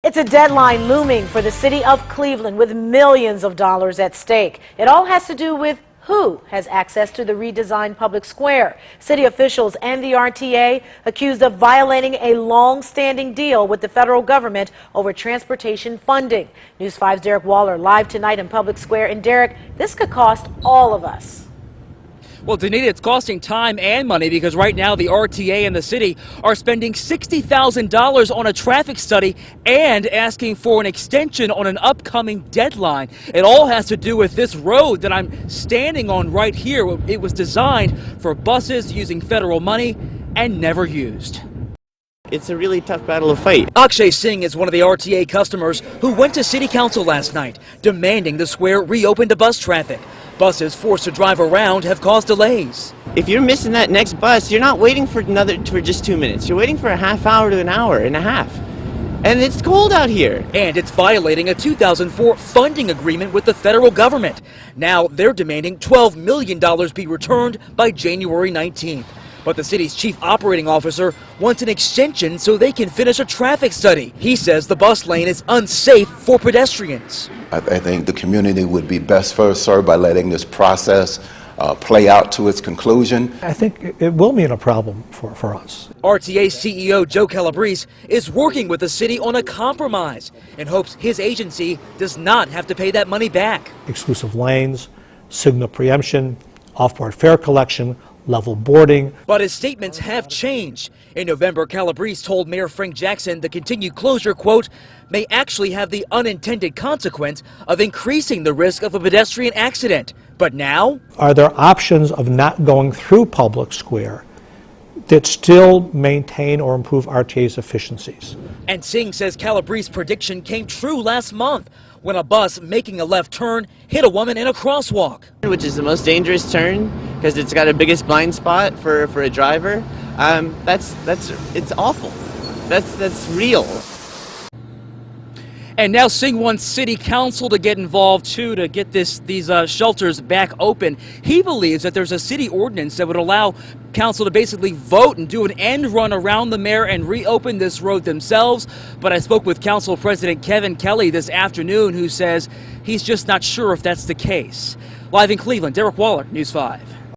It's a deadline looming for the city of Cleveland with millions of dollars at stake. It all has to do with who has access to the redesigned public square. City officials and the RTA accused of violating a long-standing deal with the federal government over transportation funding. News 5's Derick Waller live tonight in Public Square. And Derick, this could cost all of us. Well, Danita, it's costing time and money because right now the RTA and the city are spending $60,000 on a traffic study and asking for an extension on an upcoming deadline. It all has to do with this road that I'm standing on right here. It was designed for buses using federal money and never used. It's a really tough battle to fight. Akshay Singh is one of the RTA customers who went to City Council last night demanding the square reopen to bus traffic. Buses forced to drive around have caused delays. If you're missing that next bus, you're not waiting for just 2 minutes. You're waiting for a half hour to an hour and a half. And it's cold out here. And it's violating a 2004 funding agreement with the federal government. Now they're demanding $12 million be returned by January 19th. But the city's chief operating officer wants an extension so they can finish a traffic study. He says the bus lane is unsafe for pedestrians. I think the community would be best first served by letting this process play out to its conclusion. I think it will mean a problem for us. RTA CEO Joe Calabrese is working with the city on a compromise and hopes his agency does not have to pay that money back. Exclusive lanes, signal preemption, off-board fare collection, level boarding. But his statements have changed. In November, Calabrese told Mayor Frank Jackson the continued closure, quote, may actually have the unintended consequence of increasing the risk of a pedestrian accident. But now? Are there options of not going through Public Square that still maintain or improve RTA's efficiencies? And Singh says Calabrese's prediction came true last month when a bus making a left turn hit a woman in a crosswalk. Which is the most dangerous turn because it's got a biggest blind spot for a driver. It's awful. That's real. And now Singh wants City Council to get involved too to get these shelters back open. He believes that there's a city ordinance that would allow council to basically vote and do an end run around the mayor and reopen this road themselves. But I spoke with Council President Kevin Kelly this afternoon, who says he's just not sure if that's the case. Live in Cleveland, Derick Waller, News 5.